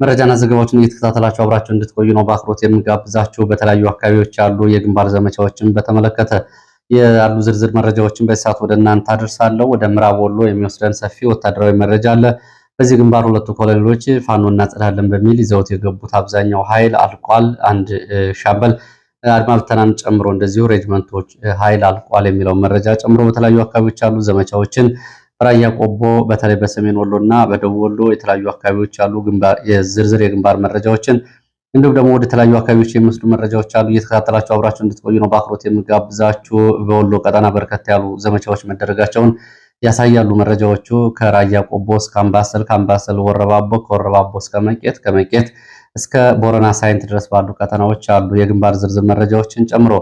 መረጃና ዘገባዎችን እየተከታተላችሁ አብራችሁ እንድትቆዩ ነው በአክብሮት የምጋብዛችሁ። በተለያዩ አካባቢዎች ያሉ የግንባር ዘመቻዎችን በተመለከተ ያሉ ዝርዝር መረጃዎችን በሰዓት ወደ እናንተ አደርሳለሁ። ወደ ምዕራብ ወሎ የሚወስደን ሰፊ ወታደራዊ መረጃ አለ። በዚህ ግንባር ሁለቱ ኮሎኔሎች ፋኖ እናጸዳለን በሚል ይዘውት የገቡት አብዛኛው ኃይል አልቋል። አንድ ሻምበል አድማ ብተናን ጨምሮ እንደዚሁ ሬጅመንቶች ኃይል አልቋል የሚለው መረጃ ጨምሮ በተለያዩ አካባቢዎች ያሉ ዘመቻዎችን ራያ ቆቦ በተለይ በሰሜን ወሎ እና በደቡብ ወሎ የተለያዩ አካባቢዎች ያሉ የዝርዝር የግንባር መረጃዎችን እንዲሁም ደግሞ ወደ ተለያዩ አካባቢዎች የሚወስዱ መረጃዎች አሉ። እየተከታተላችሁ አብራችሁ እንድትቆዩ ነው በአክብሮት የምጋብዛችሁ። በወሎ ቀጠና በርከት ያሉ ዘመቻዎች መደረጋቸውን ያሳያሉ መረጃዎቹ። ከራያ ቆቦ እስከ አምባሰል፣ ከአምባሰል ወረባቦ፣ ከወረባቦ እስከ መቄት፣ ከመቄት እስከ ቦረና ሳይንት ድረስ ባሉ ቀጠናዎች ያሉ የግንባር ዝርዝር መረጃዎችን ጨምሮ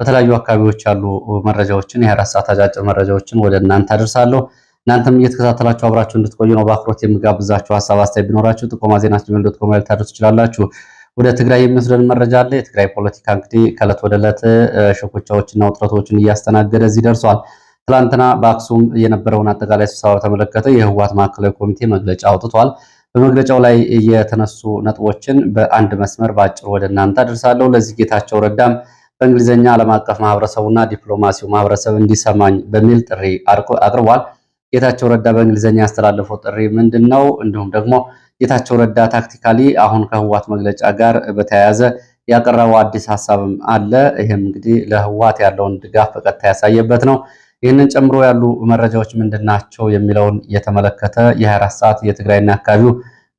በተለያዩ አካባቢዎች ያሉ መረጃዎችን የ24 ሰዓት አጫጭር መረጃዎችን ወደ እናንተ አደርሳለሁ። እናንተም እየተከታተላችሁ አብራችሁ እንድትቆዩ ነው በአክብሮት የምጋብዛችሁ። ሐሳብ አስተያየት ቢኖራችሁ ጥቆማ@gmail.com ላይ ልታደርሱ ትችላላችሁ። ወደ ትግራይ የሚወስደን መረጃ አለ። የትግራይ ፖለቲካ እንግዲህ ከዕለት ወደ ዕለት ሽኩቻዎችና ውጥረቶችን እያስተናገደ እዚህ ደርሷል። ትላንትና በአክሱም የነበረውን አጠቃላይ ስብሰባ በተመለከተ የህወሓት ማዕከላዊ ኮሚቴ መግለጫ አውጥቷል። በመግለጫው ላይ የተነሱ ነጥቦችን በአንድ መስመር በአጭሩ ወደ እናንተ አደርሳለሁ። ለዚህ ጌታቸው ረዳም በእንግሊዝኛ ዓለም አቀፍ ማህበረሰቡና ዲፕሎማሲው ማህበረሰብ እንዲሰማኝ በሚል ጥሪ አቅርቧል። ጌታቸው ረዳ በእንግሊዝኛ ያስተላለፈው ጥሪ ምንድነው? እንዲሁም ደግሞ ጌታቸው ረዳ ታክቲካሊ አሁን ከህወሓት መግለጫ ጋር በተያያዘ ያቀረበው አዲስ ሀሳብም አለ። ይህም እንግዲህ ለህወሓት ያለውን ድጋፍ በቀጥታ ያሳየበት ነው። ይህንን ጨምሮ ያሉ መረጃዎች ምንድናቸው የሚለውን የተመለከተ የ24 ሰዓት የትግራይና አካባቢው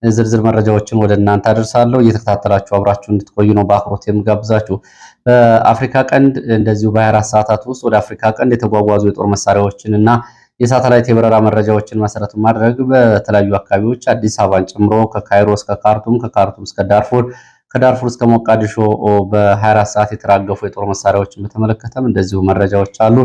ዝርዝር መረጃዎችን ወደ እናንተ አደርሳለሁ። እየተከታተላችሁ አብራችሁ እንድትቆዩ ነው በአክብሮት የምጋብዛችሁ። በአፍሪካ ቀንድ እንደዚሁ በ24 ሰዓታት ውስጥ ወደ አፍሪካ ቀንድ የተጓጓዙ የጦር መሳሪያዎችን እና የሳተላይት የበረራ መረጃዎችን መሰረት ማድረግ በተለያዩ አካባቢዎች አዲስ አበባን ጨምሮ ከካይሮ እስከ ካርቱም፣ ከካርቱም እስከ ዳርፉር፣ ከዳርፉር እስከ ሞቃዲሾ በ24 ሰዓት የተራገፉ የጦር መሳሪያዎችን በተመለከተም እንደዚሁ መረጃዎች አሉ።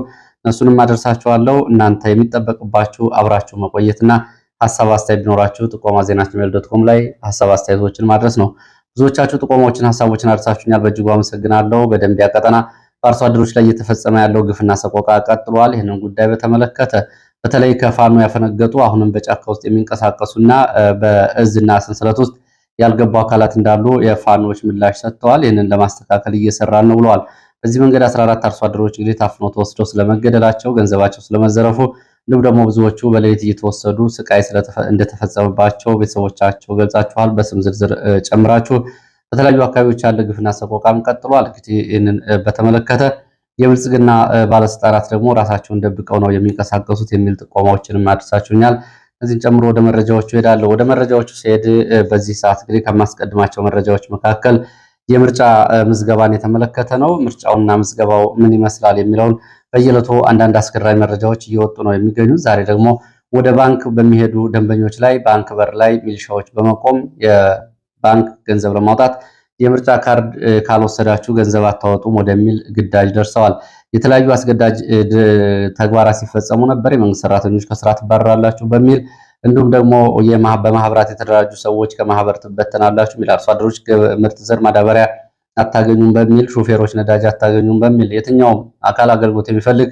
እነሱንም አደርሳችኋለሁ። እናንተ የሚጠበቅባችሁ አብራችሁ መቆየትና ሐሳብ አስተያየት ቢኖራችሁ ጥቆማ@gmail.com ላይ ሐሳብ አስተያየቶችን ማድረስ ነው። ብዙዎቻችሁ ጥቆማዎችን፣ ሐሳቦችን አድርሳችሁኛል። በእጅጉ አመሰግናለሁ። በደንቢያ ቀጠና በአርሶ አደሮች ላይ እየተፈጸመ ያለው ግፍና ሰቆቃ ቀጥሏል። ይህንን ጉዳይ በተመለከተ በተለይ ከፋኖ ያፈነገጡ አሁንም በጫካ ውስጥ የሚንቀሳቀሱና በእዝና ሰንሰለት ውስጥ ያልገቡ አካላት እንዳሉ የፋኖች ምላሽ ሰጥተዋል። ይህንን ለማስተካከል እየሰራን ነው ብለዋል። በዚህ መንገድ 14 አርሶ አደሮች እንግዲህ ታፍነው ተወስደው ስለመገደላቸው፣ ገንዘባቸው ስለመዘረፉ እንዲሁም ደግሞ ብዙዎቹ በሌሊት እየተወሰዱ ስቃይ እንደተፈጸመባቸው ቤተሰቦቻቸው ገልጻችኋል። በስም ዝርዝር ጨምራችሁ በተለያዩ አካባቢዎች ያለ ግፍና ሰቆቃም ቀጥሏል። እንግዲህ ይህንን በተመለከተ የብልጽግና ባለስልጣናት ደግሞ ራሳቸውን ደብቀው ነው የሚንቀሳቀሱት የሚል ጥቆማዎችንም አድርሳችሁኛል። እዚህን ጨምሮ ወደ መረጃዎቹ ሄዳለሁ። ወደ መረጃዎቹ ሲሄድ በዚህ ሰዓት እንግዲህ ከማስቀድማቸው መረጃዎች መካከል የምርጫ ምዝገባን የተመለከተ ነው። ምርጫውና ምዝገባው ምን ይመስላል የሚለውን በየዕለቱ አንዳንድ አስገራሚ መረጃዎች እየወጡ ነው የሚገኙት። ዛሬ ደግሞ ወደ ባንክ በሚሄዱ ደንበኞች ላይ ባንክ በር ላይ ሚሊሻዎች በመቆም የባንክ ገንዘብ ለማውጣት የምርጫ ካርድ ካልወሰዳችሁ ገንዘብ አታወጡም ወደሚል ግዳጅ ደርሰዋል። የተለያዩ አስገዳጅ ተግባራት ሲፈጸሙ ነበር። የመንግስት ሰራተኞች ከስራ ትባረራላችሁ በሚል እንዲሁም ደግሞ በማህበራት የተደራጁ ሰዎች ከማህበር ትበተናላችሁ የሚል፣ አርሶ አደሮች ምርጥ ዘር ማዳበሪያ አታገኙም በሚል፣ ሹፌሮች ነዳጅ አታገኙም በሚል፣ የትኛውም አካል አገልግሎት የሚፈልግ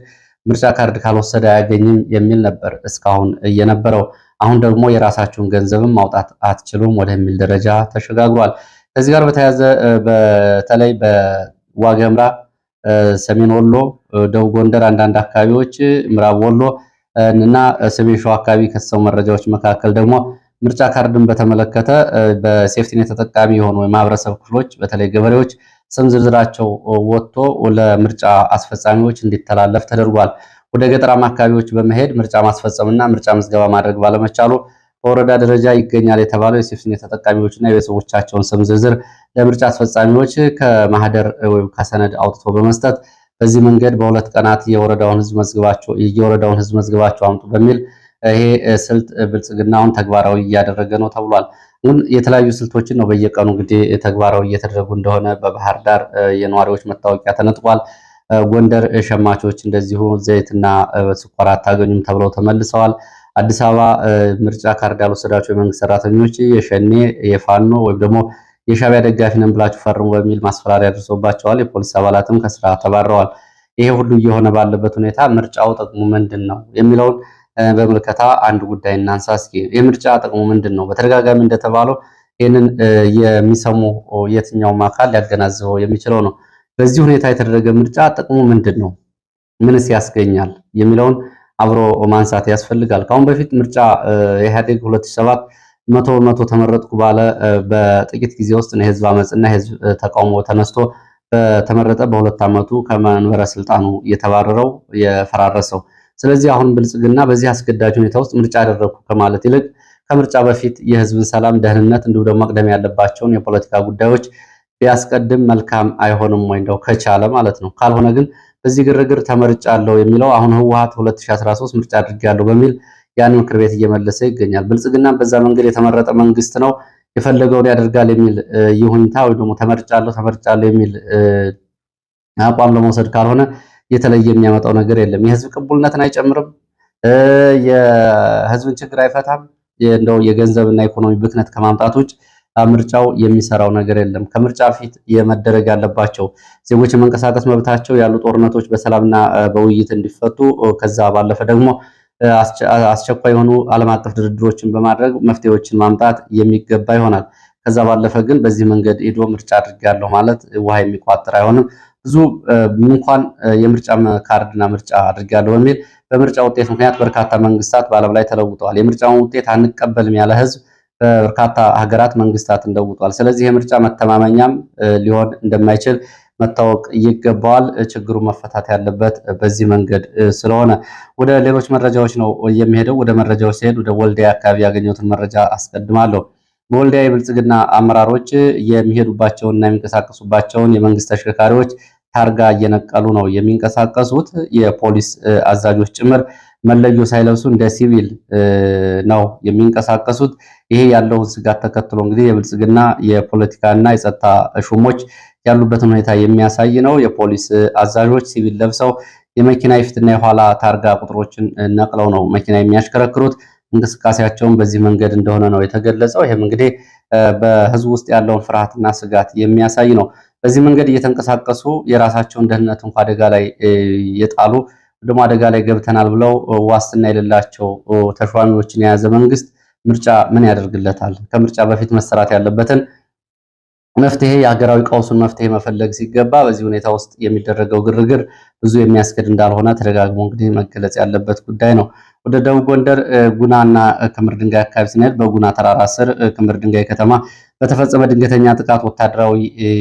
ምርጫ ካርድ ካልወሰደ አያገኝም የሚል ነበር እስካሁን እየነበረው። አሁን ደግሞ የራሳችሁን ገንዘብም ማውጣት አትችሉም ወደሚል ደረጃ ተሸጋግሯል። ከዚህ ጋር በተያያዘ በተለይ በዋግኽምራ፣ ሰሜን ወሎ፣ ደቡብ ጎንደር አንዳንድ አካባቢዎች፣ ምዕራብ ወሎ እና ሰሜን ሸዋ አካባቢ ከተሰሙ መረጃዎች መካከል ደግሞ ምርጫ ካርድን በተመለከተ በሴፍቲኔት ተጠቃሚ የሆኑ የማህበረሰብ ክፍሎች በተለይ ገበሬዎች ስም ዝርዝራቸው ወጥቶ ለምርጫ አስፈጻሚዎች እንዲተላለፍ ተደርጓል። ወደ ገጠራማ አካባቢዎች በመሄድ ምርጫ ማስፈጸምና ምርጫ ምዝገባ ማድረግ ባለመቻሉ በወረዳ ደረጃ ይገኛል የተባለው የሴፍቲኔት ተጠቃሚዎችና የቤተሰቦቻቸውን ስም ዝርዝር ለምርጫ አስፈጻሚዎች ከማህደር ወይም ከሰነድ አውጥቶ በመስጠት በዚህ መንገድ በሁለት ቀናት የወረዳውን ህዝብ መዝግባቸው አምጡ በሚል ይሄ ስልት ብልጽግናውን ተግባራዊ እያደረገ ነው ተብሏል። ግን የተለያዩ ስልቶችን ነው በየቀኑ እንግዲህ ተግባራዊ እየተደረጉ እንደሆነ በባህር ዳር የነዋሪዎች መታወቂያ ተነጥቋል። ጎንደር ሸማቾች እንደዚሁ ዘይትና ስኳር አታገኙም ተብለው ተመልሰዋል። አዲስ አበባ ምርጫ ካርድ ያልወሰዳቸው የመንግስት ሰራተኞች የሸኔ የፋኖ ወይም ደግሞ የሻዕቢያ ደጋፊ ነን ብላችሁ ፈርሙ በሚል ማስፈራሪያ ደርሶባቸዋል። የፖሊስ አባላትም ከስራ ተባረዋል። ይሄ ሁሉ እየሆነ ባለበት ሁኔታ ምርጫው ጥቅሙ ምንድን ነው የሚለውን በምልከታ አንድ ጉዳይ እናንሳ እስኪ። የምርጫ ጥቅሙ ምንድን ነው? በተደጋጋሚ እንደተባለው ይህንን የሚሰሙ የትኛውም አካል ሊያገናዝበው የሚችለው ነው። በዚህ ሁኔታ የተደረገ ምርጫ ጥቅሙ ምንድን ነው? ምንስ ያስገኛል? የሚለውን አብሮ ማንሳት ያስፈልጋል። ከአሁን በፊት ምርጫ ኢህአዴግ 2007 100 ተመረጥኩ ባለ በጥቂት ጊዜ ውስጥ ነው የህዝብ አመፅና የህዝብ ተቃውሞ ተነስቶ በተመረጠ በሁለት ዓመቱ ከመንበረ ስልጣኑ የተባረረው የፈራረሰው። ስለዚህ አሁን ብልጽግና በዚህ አስገዳጅ ሁኔታ ውስጥ ምርጫ አደረግኩ ከማለት ይልቅ ከምርጫ በፊት የህዝብን ሰላም፣ ደህንነት እንዲሁም ደግሞ መቅደም ያለባቸውን የፖለቲካ ጉዳዮች ቢያስቀድም መልካም አይሆንም ወይ? እንደው ከቻለ ማለት ነው። ካልሆነ ግን በዚህ ግርግር ተመርጫለሁ የሚለው አሁን ህወሓት 2013 ምርጫ አድርጌያለሁ በሚል ያን ምክር ቤት እየመለሰ ይገኛል። ብልጽግና በዛ መንገድ የተመረጠ መንግስት ነው የፈለገውን ያደርጋል የሚል ይሁንታ ወይ ደግሞ ተመርጫለሁ የሚል አቋም ለመውሰድ ካልሆነ የተለየ የሚያመጣው ነገር የለም። የህዝብ ቅቡልነትን አይጨምርም፣ የህዝብን ችግር አይፈታም። እንደው የገንዘብና ኢኮኖሚ ብክነት ከማምጣት ውጭ ምርጫው የሚሰራው ነገር የለም። ከምርጫ ፊት የመደረግ ያለባቸው ዜጎች የመንቀሳቀስ መብታቸው ያሉ ጦርነቶች በሰላምና በውይይት እንዲፈቱ፣ ከዛ ባለፈ ደግሞ አስቸኳይ የሆኑ ዓለም አቀፍ ድርድሮችን በማድረግ መፍትሄዎችን ማምጣት የሚገባ ይሆናል። ከዛ ባለፈ ግን በዚህ መንገድ ሄዶ ምርጫ አድርጌያለሁ ማለት ውሃ የሚቋጥር አይሆንም። ብዙ እንኳን የምርጫ ካርድና ምርጫ አድርጌያለሁ በሚል በምርጫ ውጤት ምክንያት በርካታ መንግስታት በዓለም ላይ ተለውጠዋል። የምርጫውን ውጤት አንቀበልም ያለ ህዝብ በርካታ ሀገራት መንግስታትን ለውጧል። ስለዚህ የምርጫ መተማመኛም ሊሆን እንደማይችል መታወቅ ይገባዋል። ችግሩ መፈታት ያለበት በዚህ መንገድ ስለሆነ ወደ ሌሎች መረጃዎች ነው የሚሄደው። ወደ መረጃዎች ሲሄድ ወደ ወልዲያ አካባቢ ያገኘሁትን መረጃ አስቀድማለሁ። በወልዲያ የብልጽግና አመራሮች የሚሄዱባቸውንና የሚንቀሳቀሱባቸውን የመንግስት ተሽከርካሪዎች ታርጋ እየነቀሉ ነው የሚንቀሳቀሱት። የፖሊስ አዛዦች ጭምር መለዮ ሳይለብሱ እንደ ሲቪል ነው የሚንቀሳቀሱት። ይሄ ያለውን ስጋት ተከትሎ እንግዲህ የብልጽግና የፖለቲካና የጸጥታ ሹሞች ያሉበትን ሁኔታ የሚያሳይ ነው። የፖሊስ አዛዦች ሲቪል ለብሰው የመኪና የፊትና የኋላ ታርጋ ቁጥሮችን ነቅለው ነው መኪና የሚያሽከረክሩት። እንቅስቃሴያቸውን በዚህ መንገድ እንደሆነ ነው የተገለጸው። ይህም እንግዲህ በህዝቡ ውስጥ ያለውን ፍርሃትና ስጋት የሚያሳይ ነው። በዚህ መንገድ እየተንቀሳቀሱ የራሳቸውን ደህንነት እንኳ አደጋ ላይ የጣሉ ደግሞ አደጋ ላይ ገብተናል ብለው ዋስትና የሌላቸው ተሿሚዎችን የያዘ መንግስት ምርጫ ምን ያደርግለታል? ከምርጫ በፊት መሰራት ያለበትን መፍትሄ የሀገራዊ ቀውሱን መፍትሄ መፈለግ ሲገባ በዚህ ሁኔታ ውስጥ የሚደረገው ግርግር ብዙ የሚያስገድ እንዳልሆነ ተደጋግሞ እንግዲህ መገለጽ ያለበት ጉዳይ ነው። ወደ ደቡብ ጎንደር ጉናና ክምር ድንጋይ አካባቢ ስንሄድ በጉና ተራራ ስር ክምር ድንጋይ ከተማ በተፈጸመ ድንገተኛ ጥቃት ወታደራዊ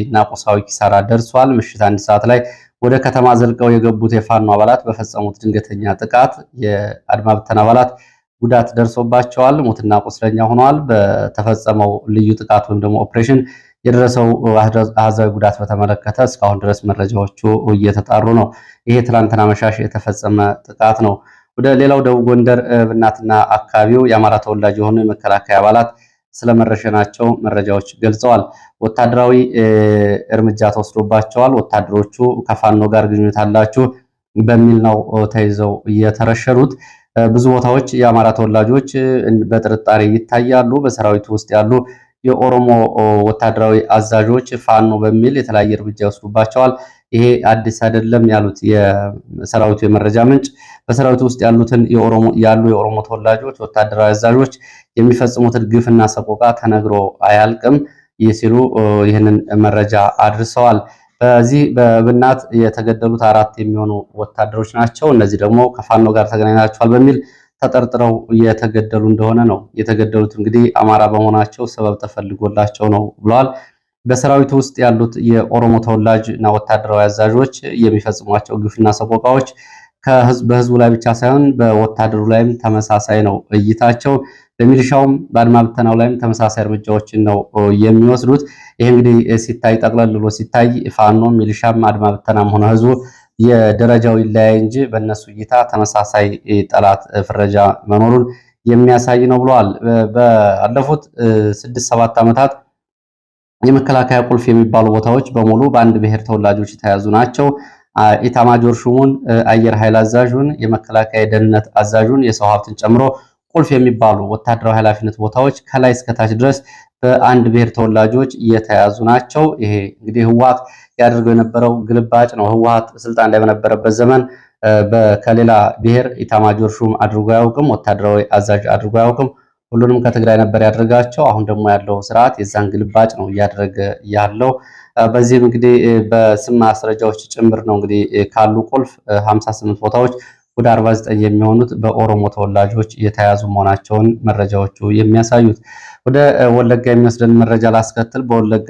እና ቁሳዊ ኪሳራ ደርሷል። ምሽት 1 ሰዓት ላይ ወደ ከተማ ዘልቀው የገቡት የፋኖ አባላት በፈጸሙት ድንገተኛ ጥቃት የአድማ ብተና አባላት ጉዳት ደርሶባቸዋል። ሞትና ቁስለኛ ሆነዋል። በተፈጸመው ልዩ ጥቃት ወይም ደግሞ ኦፕሬሽን የደረሰው አሃዛዊ ጉዳት በተመለከተ እስካሁን ድረስ መረጃዎቹ እየተጣሩ ነው። ይሄ ትላንትና መሻሽ የተፈጸመ ጥቃት ነው። ወደ ሌላው ደቡብ ጎንደር ብናትና አካባቢው የአማራ ተወላጅ የሆኑ የመከላከያ አባላት ስለመረሸናቸው መረጃዎች ገልጸዋል። ወታደራዊ እርምጃ ተወስዶባቸዋል። ወታደሮቹ ከፋኖ ጋር ግንኙነት አላችሁ በሚል ነው ተይዘው የተረሸኑት። ብዙ ቦታዎች የአማራ ተወላጆች በጥርጣሬ ይታያሉ። በሰራዊቱ ውስጥ ያሉ የኦሮሞ ወታደራዊ አዛዦች ፋኖ በሚል የተለያየ እርምጃ ይወስዱባቸዋል። ይሄ አዲስ አይደለም ያሉት የሰራዊቱ የመረጃ ምንጭ በሰራዊቱ ውስጥ ያሉትን የኦሮሞ ተወላጆች ወታደራዊ አዛዦች የሚፈጽሙትን ግፍና ሰቆቃ ተነግሮ አያልቅም ሲሉ ይህንን መረጃ አድርሰዋል። በዚህ በብናት የተገደሉት 4 የሚሆኑ ወታደሮች ናቸው። እነዚህ ደግሞ ከፋኖ ጋር ተገናኝታችኋል በሚል ተጠርጥረው እየተገደሉ እንደሆነ ነው። የተገደሉት እንግዲህ አማራ በመሆናቸው ሰበብ ተፈልጎላቸው ነው ብለዋል። በሰራዊቱ ውስጥ ያሉት የኦሮሞ ተወላጅ እና ወታደራዊ አዛዦች የሚፈጽሟቸው ግፍና ሰቆቃዎች በህዝቡ ላይ ብቻ ሳይሆን በወታደሩ ላይም ተመሳሳይ ነው እይታቸው። በሚሊሻውም በአድማ ብተናው ላይም ተመሳሳይ እርምጃዎችን ነው የሚወስዱት። ይህ እንግዲህ ሲታይ ጠቅለል ብሎ ሲታይ ፋኖም ሚሊሻም አድማ ብተናም ሆነ ህዝቡ የደረጃው ይለያይ እንጂ በእነሱ እይታ ተመሳሳይ ጠላት ፍረጃ መኖሩን የሚያሳይ ነው ብለዋል። ባለፉት 6-7 ዓመታት የመከላከያ ቁልፍ የሚባሉ ቦታዎች በሙሉ በአንድ ብሔር ተወላጆች የተያዙ ናቸው። ኢታማጆር ሹሙን፣ አየር ኃይል አዛዡን፣ የመከላከያ የደህንነት አዛዡን፣ የሰው ሀብትን ጨምሮ ቁልፍ የሚባሉ ወታደራዊ ኃላፊነት ቦታዎች ከላይ እስከታች ድረስ በአንድ ብሔር ተወላጆች የተያዙ ናቸው። ይሄ እንግዲህ ህወሓት ያደርገው የነበረው ግልባጭ ነው። ህወሓት ስልጣን ላይ በነበረበት ዘመን ከሌላ ብሔር ኢታማጆር ሹም አድርጎ አያውቅም፣ ወታደራዊ አዛዥ አድርጎ አያውቅም። ሁሉንም ከትግራይ ነበር ያደረጋቸው። አሁን ደግሞ ያለው ስርዓት የዛን ግልባጭ ነው እያደረገ ያለው። በዚህም እንግዲህ በስም ማስረጃዎች ጭምር ነው እንግዲህ ካሉ ቁልፍ 58 ቦታዎች ወደ 49 የሚሆኑት በኦሮሞ ተወላጆች የተያዙ መሆናቸውን መረጃዎቹ የሚያሳዩት። ወደ ወለጋ የሚወስደን መረጃ ላስከትል። በወለጋ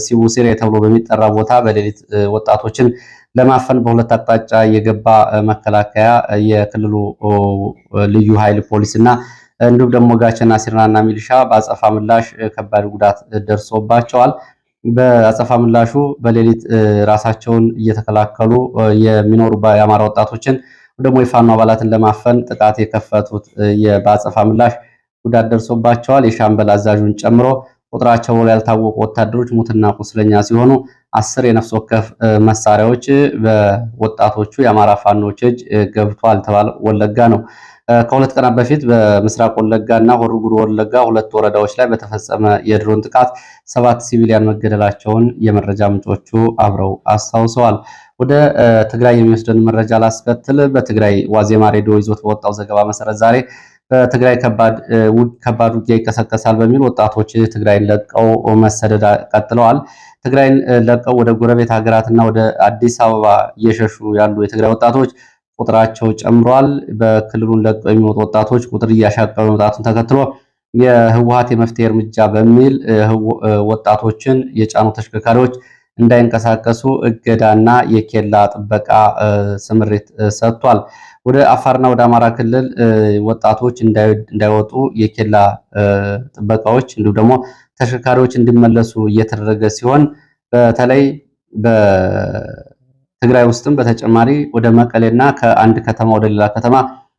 ሲቡ ሲሬ ተብሎ በሚጠራ ቦታ በሌሊት ወጣቶችን ለማፈን በሁለት አቅጣጫ የገባ መከላከያ፣ የክልሉ ልዩ ኃይል ፖሊስ እና እንዲሁም ደግሞ ጋቸና ሲርናና ሚሊሻ በአጸፋ ምላሽ ከባድ ጉዳት ደርሶባቸዋል። በአጸፋ ምላሹ በሌሊት ራሳቸውን እየተከላከሉ የሚኖሩ የአማራ ወጣቶችን ደግሞ የፋኖ አባላትን ለማፈን ጥቃት የከፈቱት በአጸፋ ምላሽ ጉዳት ደርሶባቸዋል። የሻምበል አዛዡን ጨምሮ ቁጥራቸው ያልታወቁ ወታደሮች ሙትና ቁስለኛ ሲሆኑ 10 የነፍስ ወከፍ መሳሪያዎች በወጣቶቹ የአማራ ፋኖች እጅ ገብቷል ተባለ። ወለጋ ነው። ከሁለት ቀናት በፊት በምስራቅ ወለጋ እና ሆሮ ጉዱሩ ወለጋ ሁለት ወረዳዎች ላይ በተፈጸመ የድሮን ጥቃት 7 ሲቪሊያን መገደላቸውን የመረጃ ምንጮቹ አብረው አስታውሰዋል። ወደ ትግራይ የሚወስደን መረጃ ላስከትል። በትግራይ ዋዜማ ሬዲዮ ይዞት በወጣው ዘገባ መሰረት ዛሬ በትግራይ ከባድ ውጊያ ይቀሰቀሳል በሚል ወጣቶች ትግራይን ለቀው መሰደድ ቀጥለዋል። ትግራይን ለቀው ወደ ጎረቤት ሀገራትና ወደ አዲስ አበባ እየሸሹ ያሉ የትግራይ ወጣቶች ቁጥራቸው ጨምሯል። በክልሉን ለቀው የሚወጡ ወጣቶች ቁጥር እያሻቀበ መምጣቱን ተከትሎ የህወሓት የመፍትሄ እርምጃ በሚል ወጣቶችን የጫኑ ተሽከርካሪዎች እንዳይንቀሳቀሱ እገዳና የኬላ ጥበቃ ስምሪት ሰጥቷል። ወደ አፋርና ወደ አማራ ክልል ወጣቶች እንዳይወጡ የኬላ ጥበቃዎች እንዲሁም ደግሞ ተሽከርካሪዎች እንዲመለሱ እየተደረገ ሲሆን በተለይ በትግራይ ውስጥም በተጨማሪ ወደ መቀሌና ከአንድ ከተማ ወደ ሌላ ከተማ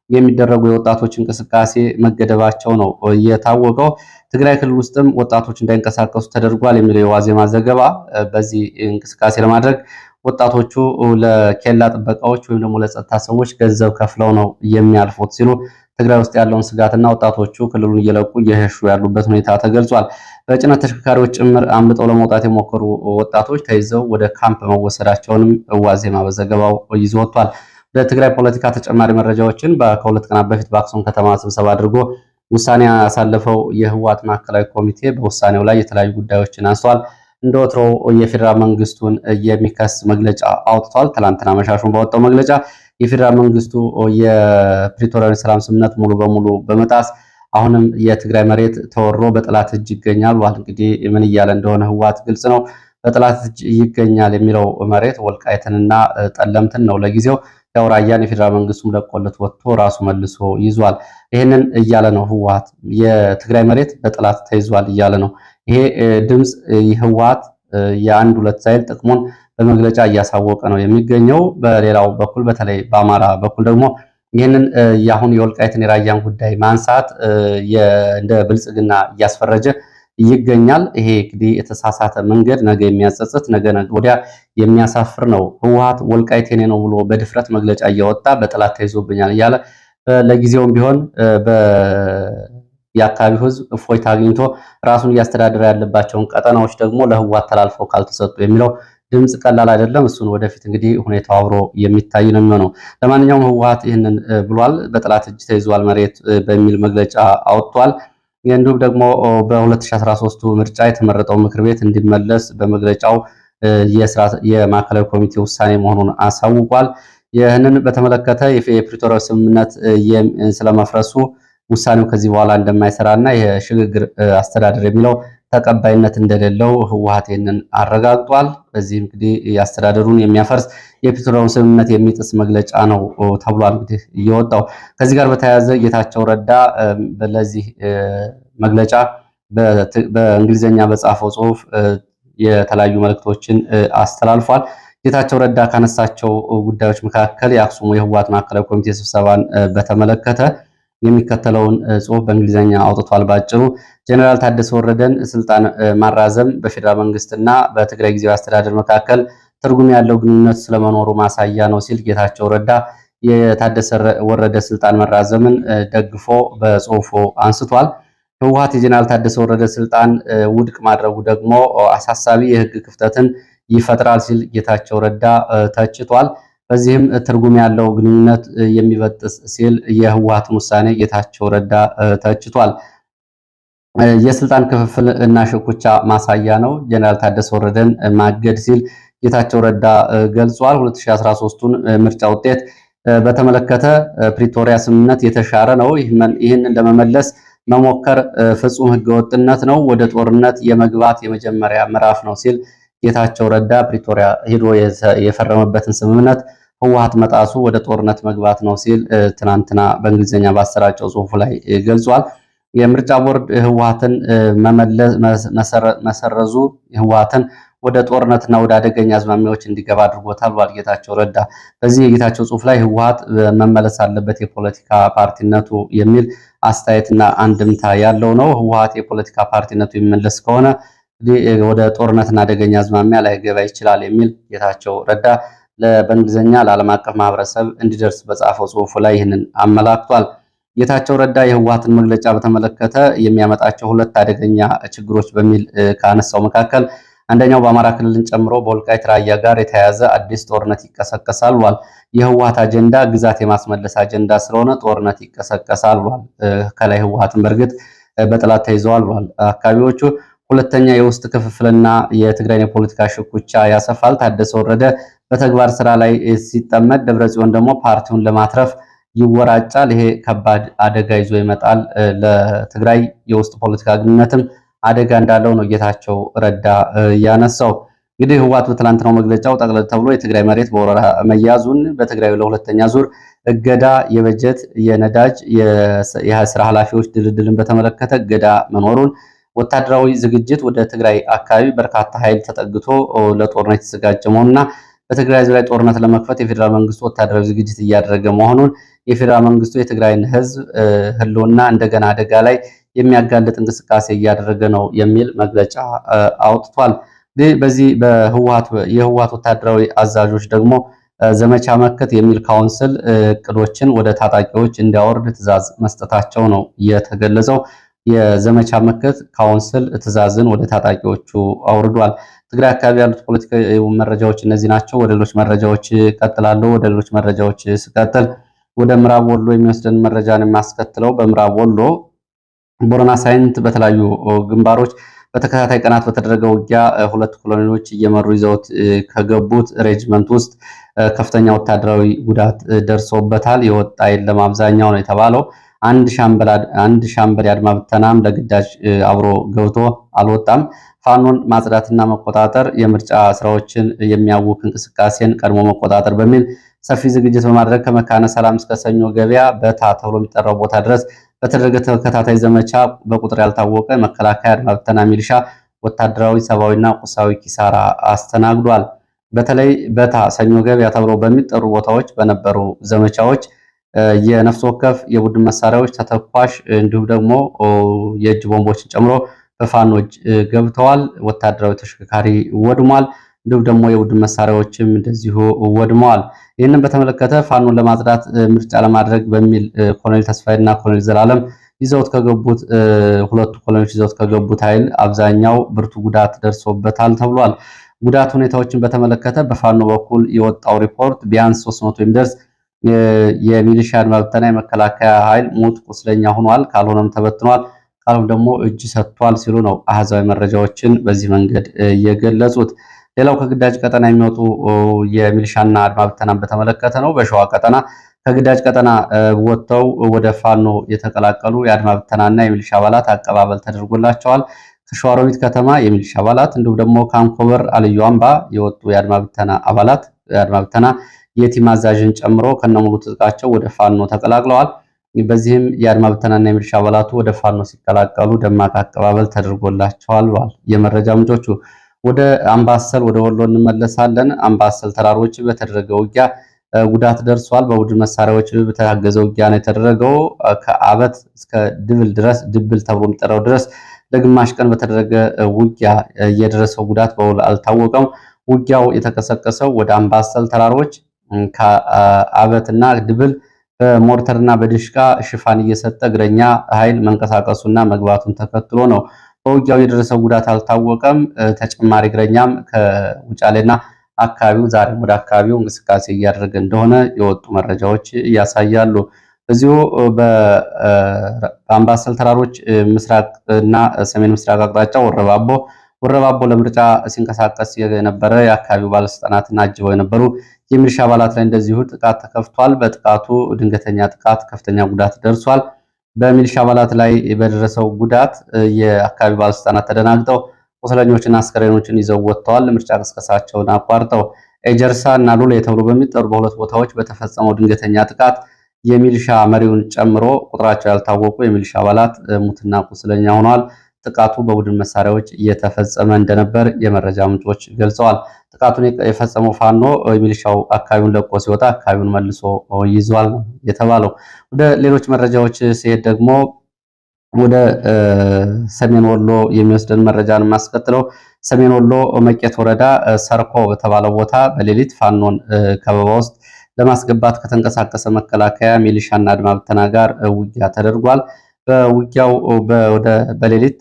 የሚደረጉ የወጣቶች እንቅስቃሴ መገደባቸው ነው የታወቀው። ትግራይ ክልል ውስጥም ወጣቶች እንዳይንቀሳቀሱ ተደርጓል የሚለው የዋዜማ ዘገባ በዚህ እንቅስቃሴ ለማድረግ ወጣቶቹ ለኬላ ጥበቃዎች ወይም ደግሞ ለጸጥታ ሰዎች ገንዘብ ከፍለው ነው የሚያልፉት ሲሉ ትግራይ ውስጥ ያለውን ስጋትና ወጣቶቹ ክልሉን እየለቁ እየሸሹ ያሉበት ሁኔታ ተገልጿል። በጭነት ተሽከርካሪዎች ጭምር አምልጠው ለመውጣት የሞከሩ ወጣቶች ተይዘው ወደ ካምፕ መወሰዳቸውንም ዋዜማ በዘገባው ይዞ ወጥቷል። በትግራይ ፖለቲካ ተጨማሪ መረጃዎችን ከሁለት ቀናት በፊት በአክሱም ከተማ ስብሰባ አድርጎ ውሳኔ ያሳለፈው የህወሓት ማዕከላዊ ኮሚቴ በውሳኔው ላይ የተለያዩ ጉዳዮችን አንስተዋል። እንደ ወትሮ የፌዴራል መንግስቱን የሚከስ መግለጫ አውጥቷል። ትላንትና መሻሹን ባወጣው መግለጫ የፌዴራል መንግስቱ የፕሪቶሪያን ሰላም ስምምነት ሙሉ በሙሉ በመጣስ አሁንም የትግራይ መሬት ተወሮ በጠላት እጅ ይገኛል ብሏል። እንግዲህ ምን እያለ እንደሆነ ህወሓት ግልጽ ነው። በጠላት እጅ ይገኛል የሚለው መሬት ወልቃይትንና ጠለምትን ነው። ለጊዜው ያው ራያን የፌዴራል መንግስቱም ለቆለት ወጥቶ ራሱ መልሶ ይዟል። ይህንን እያለ ነው ህወሓት የትግራይ መሬት በጠላት ተይዟል እያለ ነው። ይሄ ድምፅ ህወሓት የአንድ ሁለት ሳይል ጥቅሙን በመግለጫ እያሳወቀ ነው የሚገኘው። በሌላው በኩል በተለይ በአማራ በኩል ደግሞ ይህንን የአሁን የወልቃይትን የራያን ጉዳይ ማንሳት እንደ ብልጽግና እያስፈረጀ ይገኛል። ይሄ እንግዲህ የተሳሳተ መንገድ ነገ የሚያጸጽት ነገ ወዲያ የሚያሳፍር ነው። ህወሓት ወልቃይት የኔ ነው ብሎ በድፍረት መግለጫ እያወጣ በጠላት ተይዞብኛል እያለ ለጊዜውም ቢሆን የአካባቢው ህዝብ እፎይታ አግኝቶ ራሱን እያስተዳደረ ያለባቸውን ቀጠናዎች ደግሞ ለህወሓት ተላልፈው ካልተሰጡ የሚለው ድምፅ ቀላል አይደለም። እሱን ወደፊት እንግዲህ ሁኔታው አብሮ የሚታይ ነው የሚሆነው። ለማንኛውም ህወሓት ይህንን ብሏል። በጠላት እጅ ተይዟል መሬት በሚል መግለጫ አውጥቷል። እንዲሁም ደግሞ በ2013 ምርጫ የተመረጠው ምክር ቤት እንዲመለስ በመግለጫው የማዕከላዊ ኮሚቴ ውሳኔ መሆኑን አሳውቋል። ይህንን በተመለከተ የፕሪቶሪያው ስምምነት ስለመፍረሱ ውሳኔው ከዚህ በኋላ እንደማይሰራና የሽግግር አስተዳደር የሚለው ተቀባይነት እንደሌለው ህወሓት ይህንን አረጋግጧል። በዚህ እንግዲህ አስተዳደሩን የሚያፈርስ የፕሪቶሪያውን ስምምነት የሚጥስ መግለጫ ነው ተብሏል እንግዲህ እየወጣው። ከዚህ ጋር በተያያዘ ጌታቸው ረዳ ለዚህ መግለጫ በእንግሊዝኛ በጻፈው ጽሁፍ የተለያዩ መልእክቶችን አስተላልፏል። ጌታቸው ረዳ ካነሳቸው ጉዳዮች መካከል የአክሱሙ የህወሓት ማዕከላዊ ኮሚቴ ስብሰባን በተመለከተ የሚከተለውን ጽሁፍ በእንግሊዝኛ አውጥቷል። ባጭሩ ጀነራል ታደሰ ወረደን ስልጣን ማራዘም በፌዴራል መንግስትና በትግራይ ጊዜያዊ አስተዳደር መካከል ትርጉም ያለው ግንኙነት ስለመኖሩ ማሳያ ነው ሲል ጌታቸው ረዳ የታደሰ ወረደ ስልጣን መራዘምን ደግፎ በጽሁፉ አንስቷል። ህወሓት የጀነራል ታደሰ ወረደ ስልጣን ውድቅ ማድረጉ ደግሞ አሳሳቢ የህግ ክፍተትን ይፈጥራል ሲል ጌታቸው ረዳ ተችቷል። በዚህም ትርጉም ያለው ግንኙነት የሚበጥስ ሲል የህወሓትን ውሳኔ ጌታቸው ረዳ ተችቷል። የስልጣን ክፍፍል እና ሽኩቻ ማሳያ ነው። ጀነራል ታደሰ ወረደን ማገድ ሲል ጌታቸው ረዳ ገልጿል። 2013ቱን ምርጫ ውጤት በተመለከተ ፕሪቶሪያ ስምምነት የተሻረ ነው። ይህንን ለመመለስ መሞከር ፍጹም ህገወጥነት ነው፣ ወደ ጦርነት የመግባት የመጀመሪያ ምዕራፍ ነው ሲል ጌታቸው ረዳ ፕሪቶሪያ ሄዶ የፈረመበትን ስምምነት ህወሓት መጣሱ ወደ ጦርነት መግባት ነው ሲል ትናንትና በእንግሊዝኛ ባሰራጨው ጽሁፉ ላይ ገልጿል። የምርጫ ቦርድ ህወሓትን መሰረዙ ህወሓትን ወደ ጦርነትና ወደ አደገኛ አዝማሚያዎች እንዲገባ አድርጎታል ብሏል ጌታቸው ረዳ። በዚህ የጌታቸው ጽሁፍ ላይ ህወሓት መመለስ አለበት የፖለቲካ ፓርቲነቱ የሚል አስተያየትና አንድምታ ያለው ነው። ህወሓት የፖለቲካ ፓርቲነቱ የሚመለስ ከሆነ ወደ ጦርነትና አደገኛ አዝማሚያ ላይገባ ይችላል የሚል ጌታቸው ረዳ በእንግሊዝኛ ለዓለም አቀፍ ማህበረሰብ እንዲደርስ በጻፈው ጽሁፉ ላይ ይህንን አመላክቷል። ጌታቸው ረዳ የህወሓትን መግለጫ በተመለከተ የሚያመጣቸው ሁለት አደገኛ ችግሮች በሚል ካነሳው መካከል አንደኛው በአማራ ክልልን ጨምሮ በወልቃይት ራያ ጋር የተያያዘ አዲስ ጦርነት ይቀሰቀሳል ብሏል። የህወሓት አጀንዳ ግዛት የማስመለስ አጀንዳ ስለሆነ ጦርነት ይቀሰቀሳል ብሏል። ከላይ ህወሓትን በእርግጥ በጠላት ተይዘዋል ብሏል አካባቢዎቹ። ሁለተኛ የውስጥ ክፍፍልና የትግራይን የፖለቲካ ሽኩቻ ያሰፋል። ታደሰ ወረደ በተግባር ስራ ላይ ሲጠመድ፣ ደብረጽዮን ደግሞ ፓርቲውን ለማትረፍ ይወራጫል። ይሄ ከባድ አደጋ ይዞ ይመጣል። ለትግራይ የውስጥ ፖለቲካ ግንኙነትም አደጋ እንዳለው ነው ጌታቸው ረዳ ያነሳው። እንግዲህ ህወሓት በትላንትናው መግለጫው ጠቅለል ተብሎ የትግራይ መሬት በወረራ መያዙን፣ በትግራይ ለሁለተኛ ዙር እገዳ፣ የበጀት፣ የነዳጅ፣ የስራ ኃላፊዎች ድልድልን በተመለከተ እገዳ መኖሩን፣ ወታደራዊ ዝግጅት ወደ ትግራይ አካባቢ በርካታ ኃይል ተጠግቶ ለጦርነት የተዘጋጀ መሆኑና በትግራይ ህዝብ ላይ ጦርነት ለመክፈት የፌዴራል መንግስቱ ወታደራዊ ዝግጅት እያደረገ መሆኑን፣ የፌዴራል መንግስቱ የትግራይን ህዝብ ህልውና እንደገና አደጋ ላይ የሚያጋልጥ እንቅስቃሴ እያደረገ ነው የሚል መግለጫ አውጥቷል። በዚህ የህወሓት ወታደራዊ አዛዦች ደግሞ ዘመቻ መከት የሚል ካውንስል እቅዶችን ወደ ታጣቂዎች እንዲያወርድ ትዕዛዝ መስጠታቸው ነው የተገለጸው። የዘመቻ መከት ካውንስል ትዕዛዝን ወደ ታጣቂዎቹ አውርዷል። ትግራይ አካባቢ ያሉት ፖለቲካዊ መረጃዎች እነዚህ ናቸው። ወደ ሌሎች መረጃዎች እቀጥላለሁ። ወደ ሌሎች መረጃዎች ስቀጥል ወደ ምዕራብ ወሎ የሚወስደን መረጃን የሚያስከትለው በምዕራብ ወሎ ቦረና ሳይንት በተለያዩ ግንባሮች በተከታታይ ቀናት በተደረገ ውጊያ ሁለት ኮሎኔሎች እየመሩ ይዘውት ከገቡት ሬጅመንት ውስጥ ከፍተኛ ወታደራዊ ጉዳት ደርሶበታል። የወጣ የለም አብዛኛው ነው የተባለው። አንድ ሻምበል የአድማ ብተናም ለግዳጅ አብሮ ገብቶ አልወጣም። ፋኖን ማጽዳትና መቆጣጠር፣ የምርጫ ስራዎችን የሚያውክ እንቅስቃሴን ቀድሞ መቆጣጠር በሚል ሰፊ ዝግጅት በማድረግ ከመካነ ሰላም እስከ ሰኞ ገበያ በታ ተብሎ የሚጠራው ቦታ ድረስ በተደረገ ተከታታይ ዘመቻ በቁጥር ያልታወቀ መከላከያ፣ አድማ ብተና፣ ሚሊሻ ወታደራዊ፣ ሰብአዊና ቁሳዊ ኪሳራ አስተናግዷል። በተለይ በታ፣ ሰኞ ገበያ ተብሎ በሚጠሩ ቦታዎች በነበሩ ዘመቻዎች የነፍስ ወከፍ የቡድን መሳሪያዎች፣ ተተኳሽ እንዲሁም ደግሞ የእጅ ቦምቦችን ጨምሮ በፋኖች ገብተዋል። ወታደራዊ ተሽከርካሪ ወድሟል። እንዲሁም ደግሞ የቡድን መሳሪያዎችም እንደዚሁ ወድመዋል። ይህንን በተመለከተ ፋኖን ለማጽዳት ምርጫ ለማድረግ በሚል ኮሎኔል ተስፋዬና ኮሎኔል ዘላለም ይዘውት ከገቡት ሁለቱ ኮሎኔሎች ይዘውት ከገቡት ኃይል አብዛኛው ብርቱ ጉዳት ደርሶበታል ተብሏል። ጉዳት ሁኔታዎችን በተመለከተ በፋኖ በኩል የወጣው ሪፖርት ቢያንስ 300 የሚደርስ የሚሊሻ አድማ ብተና የመከላከያ ኃይል ሙት ቁስለኛ ሆኗል፣ ካልሆነም ተበትኗል፣ ካልሆነም ደግሞ እጅ ሰጥቷል ሲሉ ነው አሃዛዊ መረጃዎችን በዚህ መንገድ የገለጹት። ሌላው ከግዳጅ ቀጠና የሚወጡ የሚሊሻና አድማ ብተናን በተመለከተ ነው። በሸዋ ቀጠና ከግዳጅ ቀጠና ወጥተው ወደ ፋኖ የተቀላቀሉ የአድማ ብተናና የሚሊሻ አባላት አቀባበል ተደርጎላቸዋል። ከሸዋሮቢት ከተማ የሚሊሻ አባላት እንዲሁም ደግሞ ከአንኮበር አልዩ አምባ የወጡ የአድማ ብተና አባላት የአድማ ብተና የቲም አዛዥን ጨምሮ ከነሙሉ ትጥቃቸው ወደ ፋኖ ተቀላቅለዋል። በዚህም የአድማ ብተናና የሚሊሻ አባላቱ ወደ ፋኖ ሲቀላቀሉ ደማቅ አቀባበል ተደርጎላቸዋል ብለዋል የመረጃ ምንጮቹ። ወደ አምባሰል ወደ ወሎ እንመለሳለን። አምባሰል ተራሮች በተደረገ ውጊያ ጉዳት ደርሷል። በቡድን መሳሪያዎች በተያገዘ ውጊያ ነው የተደረገው። ከአበት እስከ ድብል ድረስ ድብል ተብሎ የሚጠራው ድረስ ለግማሽ ቀን በተደረገ ውጊያ የደረሰው ጉዳት በውል አልታወቀም። ውጊያው የተቀሰቀሰው ወደ አምባሰል ተራሮች ከአበትና ድብል በሞርተርና በድሽቃ ሽፋን እየሰጠ እግረኛ ኃይል መንቀሳቀሱና መግባቱን ተከትሎ ነው። በውጊያው የደረሰው ጉዳት አልታወቀም። ተጨማሪ እግረኛም ከውጫሌና አካባቢው ዛሬም ወደ አካባቢው እንቅስቃሴ እያደረገ እንደሆነ የወጡ መረጃዎች ያሳያሉ። በዚሁ በአምባሰል ተራሮች ምስራቅና ሰሜን ምስራቅ አቅጣጫ ወረባቦ ለምርጫ ሲንቀሳቀስ የነበረ የአካባቢው ባለስልጣናትና አጅበው የነበሩ የሚሊሻ አባላት ላይ እንደዚሁ ጥቃት ተከፍቷል። በጥቃቱ ድንገተኛ ጥቃት ከፍተኛ ጉዳት ደርሷል። በሚሊሻ አባላት ላይ በደረሰው ጉዳት የአካባቢ ባለስልጣናት ተደናግጠው ቁስለኞችና አስከሬኖችን ይዘው ወጥተዋል። ምርጫ ቅስቀሳቸውን አቋርጠው ኤጀርሳ እና ሉሌ ተብሎ በሚጠሩ በሁለት ቦታዎች በተፈጸመው ድንገተኛ ጥቃት የሚሊሻ መሪውን ጨምሮ ቁጥራቸው ያልታወቁ የሚሊሻ አባላት ሙትና ቁስለኛ ሆነዋል። ጥቃቱ በቡድን መሳሪያዎች እየተፈጸመ እንደነበር የመረጃ ምንጮች ገልጸዋል። ጥቃቱን የፈጸመው ፋኖ ሚሊሻው አካባቢውን ለቆ ሲወጣ አካባቢውን መልሶ ይዟል የተባለው። ወደ ሌሎች መረጃዎች ሲሄድ ደግሞ ወደ ሰሜን ወሎ የሚወስደን መረጃን ማስከትለው ሰሜን ወሎ መቄት ወረዳ ሰርኮ በተባለው ቦታ በሌሊት ፋኖን ከበባ ውስጥ ለማስገባት ከተንቀሳቀሰ መከላከያ ሚሊሻና አድማ ብተና ጋር ውጊያ ተደርጓል። በውጊያው በሌሊት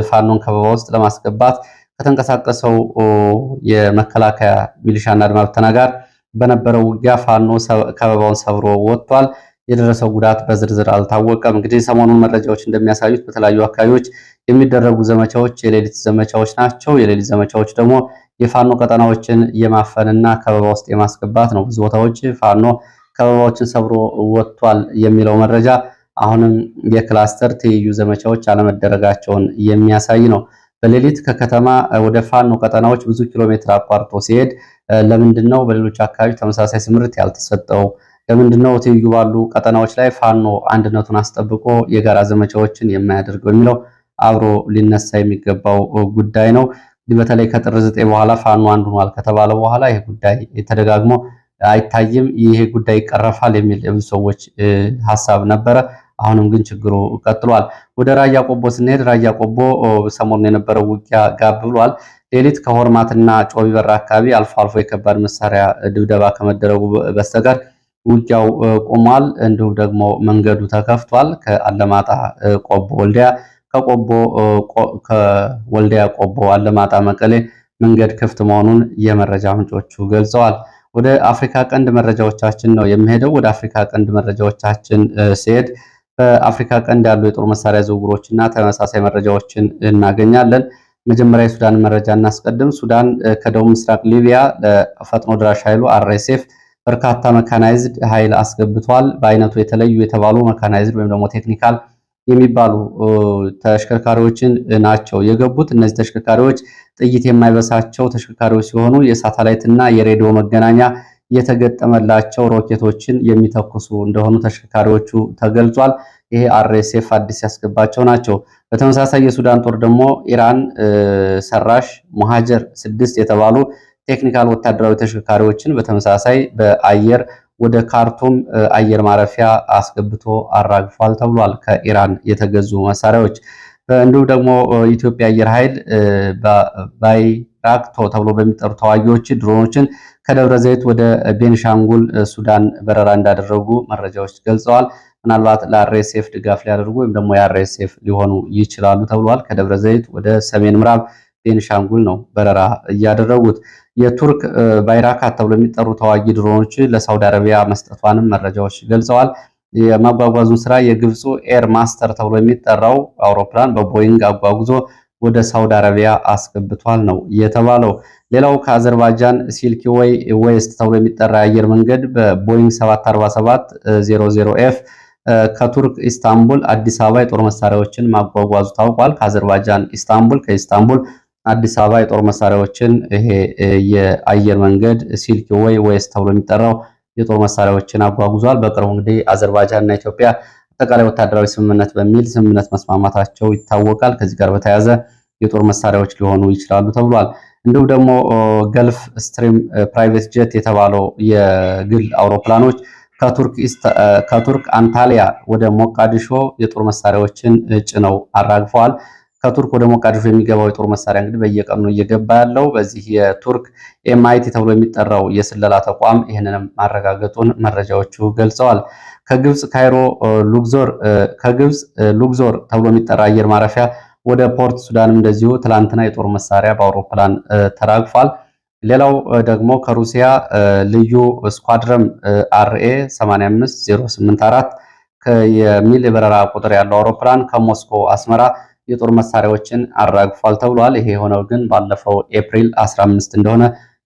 ፋኖን ከበባ ውስጥ ለማስገባት ከተንቀሳቀሰው የመከላከያ ሚሊሻና አድማ ብተና ጋር በነበረው ውጊያ ፋኖ ከበባውን ሰብሮ ወጥቷል። የደረሰው ጉዳት በዝርዝር አልታወቀም። እንግዲህ ሰሞኑን መረጃዎች እንደሚያሳዩት በተለያዩ አካባቢዎች የሚደረጉ ዘመቻዎች የሌሊት ዘመቻዎች ናቸው። የሌሊት ዘመቻዎች ደግሞ የፋኖ ቀጠናዎችን የማፈንና ከበባ ውስጥ የማስገባት ነው። ብዙ ቦታዎች ፋኖ ከበባዎችን ሰብሮ ወጥቷል የሚለው መረጃ አሁንም የክላስተር ትይዩ ዘመቻዎች አለመደረጋቸውን የሚያሳይ ነው። በሌሊት ከከተማ ወደ ፋኖ ቀጠናዎች ብዙ ኪሎ ሜትር አቋርጦ ሲሄድ ለምንድነው በሌሎች አካባቢ ተመሳሳይ ስምርት ያልተሰጠው? ለምንድነው ትይዩ ባሉ ቀጠናዎች ላይ ፋኖ አንድነቱን አስጠብቆ የጋራ ዘመቻዎችን የማያደርገው የሚለው አብሮ ሊነሳ የሚገባው ጉዳይ ነው። በተለይ ከጥር 9 በኋላ ፋኖ አንድ ሆኗል ከተባለ በኋላ ይህ ጉዳይ ተደጋግሞ አይታይም። ይሄ ጉዳይ ይቀረፋል የሚል የብዙ ሰዎች ሐሳብ ነበረ። አሁንም ግን ችግሩ ቀጥሏል። ወደ ራያ ቆቦ ስንሄድ ራያ ቆቦ ሰሞኑን የነበረው ውጊያ ጋብ ብሏል። ሌሊት ከሆርማትና ጮቢበር አካባቢ አልፎ አልፎ የከባድ መሳሪያ ድብደባ ከመደረጉ በስተቀር ውጊያው ቆሟል። እንዲሁም ደግሞ መንገዱ ተከፍቷል። ከአለማጣ ቆቦ ወልዲያ፣ ከወልዲያ ቆቦ አለማጣ መቀሌ መንገድ ክፍት መሆኑን የመረጃ ምንጮቹ ገልጸዋል። ወደ አፍሪካ ቀንድ መረጃዎቻችን ነው የሚሄደው። ወደ አፍሪካ ቀንድ መረጃዎቻችን ሲሄድ በአፍሪካ ቀንድ ያሉ የጦር መሳሪያ ዝውውሮችና ተመሳሳይ መረጃዎችን እናገኛለን። መጀመሪያ የሱዳን መረጃ እናስቀድም። ሱዳን ከደቡብ ምስራቅ ሊቢያ ለፈጥኖ ድራሽ ኃይሉ አርኤስኤፍ በርካታ መካናይዝድ ኃይል አስገብቷል። በአይነቱ የተለዩ የተባሉ መካናይዝድ ወይም ደግሞ ቴክኒካል የሚባሉ ተሽከርካሪዎችን ናቸው የገቡት። እነዚህ ተሽከርካሪዎች ጥይት የማይበሳቸው ተሽከርካሪዎች ሲሆኑ የሳተላይት እና የሬዲዮ መገናኛ የተገጠመላቸው ሮኬቶችን የሚተኩሱ እንደሆኑ ተሽከርካሪዎቹ ተገልጿል። ይሄ አርኤስኤፍ አዲስ ያስገባቸው ናቸው። በተመሳሳይ የሱዳን ጦር ደግሞ ኢራን ሰራሽ ሙሃጀር 6 የተባሉ ቴክኒካል ወታደራዊ ተሽከርካሪዎችን በተመሳሳይ በአየር ወደ ካርቱም አየር ማረፊያ አስገብቶ አራግፏል ተብሏል። ከኢራን የተገዙ መሳሪያዎች እንዲሁም ደግሞ ኢትዮጵያ አየር ኃይል ባይራክቶ ተብሎ በሚጠሩ ተዋጊዎች ድሮኖችን ከደብረ ዘይት ወደ ቤንሻንጉል ሱዳን በረራ እንዳደረጉ መረጃዎች ገልጸዋል። ምናልባት ለአርኤስኤፍ ድጋፍ ሊያደርጉ ወይም ደግሞ የአርኤስኤፍ ሊሆኑ ይችላሉ ተብሏል። ከደብረ ዘይት ወደ ሰሜን ምዕራብ ቤንሻንጉል ነው በረራ እያደረጉት። የቱርክ ባይራካት ተብሎ የሚጠሩ ተዋጊ ድሮኖች ለሳውዲ አረቢያ መስጠቷንም መረጃዎች ገልጸዋል። የማጓጓዙን ስራ የግብፁ ኤር ማስተር ተብሎ የሚጠራው አውሮፕላን በቦይንግ አጓጉዞ ወደ ሳውዲ አረቢያ አስገብቷል ነው የተባለው። ሌላው ከአዘርባይጃን ሲልኪ ዌይ ዌስት ተብሎ የሚጠራ የአየር መንገድ በቦይንግ 747-00ኤፍ ከቱርክ ኢስታንቡል አዲስ አበባ የጦር መሳሪያዎችን ማጓጓዙ ታውቋል። ከአዘርባይጃን ኢስታንቡል፣ ከኢስታንቡል አዲስ አበባ የጦር መሳሪያዎችን ይሄ የአየር መንገድ ሲልኪ ዌይ ዌስት ተብሎ የሚጠራው የጦር መሳሪያዎችን አጓጉዟል። በቅርቡ እንግዲህ አዘርባይጃን እና ኢትዮጵያ አጠቃላይ ወታደራዊ ስምምነት በሚል ስምምነት መስማማታቸው ይታወቃል። ከዚህ ጋር በተያያዘ የጦር መሳሪያዎች ሊሆኑ ይችላሉ ተብሏል። እንዲሁም ደግሞ ገልፍ ስትሪም ፕራይቬት ጀት የተባለው የግል አውሮፕላኖች ከቱርክ አንታሊያ ወደ ሞቃዲሾ የጦር መሳሪያዎችን ጭነው አራግፈዋል። ከቱርክ ወደ ሞቃዲሾ የሚገባው የጦር መሳሪያ እንግዲህ በየቀኑ እየገባ ያለው በዚህ የቱርክ ኤምአይቲ ተብሎ የሚጠራው የስለላ ተቋም ይህንንም ማረጋገጡን መረጃዎቹ ገልጸዋል። ከግብፅ ካይሮ ሉግዞር ተብሎ የሚጠራ አየር ማረፊያ ወደ ፖርት ሱዳንም እንደዚሁ ትላንትና የጦር መሳሪያ በአውሮፕላን ተራግፏል። ሌላው ደግሞ ከሩሲያ ልዩ ስኳድረም አርኤ 85084 የሚል የበረራ ቁጥር ያለው አውሮፕላን ከሞስኮ አስመራ የጦር መሳሪያዎችን አራግፏል ተብሏል። ይሄ የሆነው ግን ባለፈው ኤፕሪል 15 እንደሆነ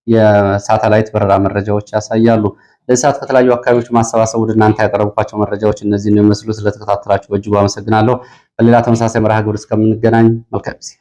የሳተላይት በረራ መረጃዎች ያሳያሉ። ለዚህ ሰዓት ከተለያዩ አካባቢዎች ማሰባሰብ ወደ እናንተ ያቀረብኳቸው መረጃዎች እነዚህ ነው የሚመስሉ። ስለተከታተላችሁ በእጅጉ አመሰግናለሁ። በሌላ ተመሳሳይ መርሃ ግብር እስከምንገናኝ መልካም ጊዜ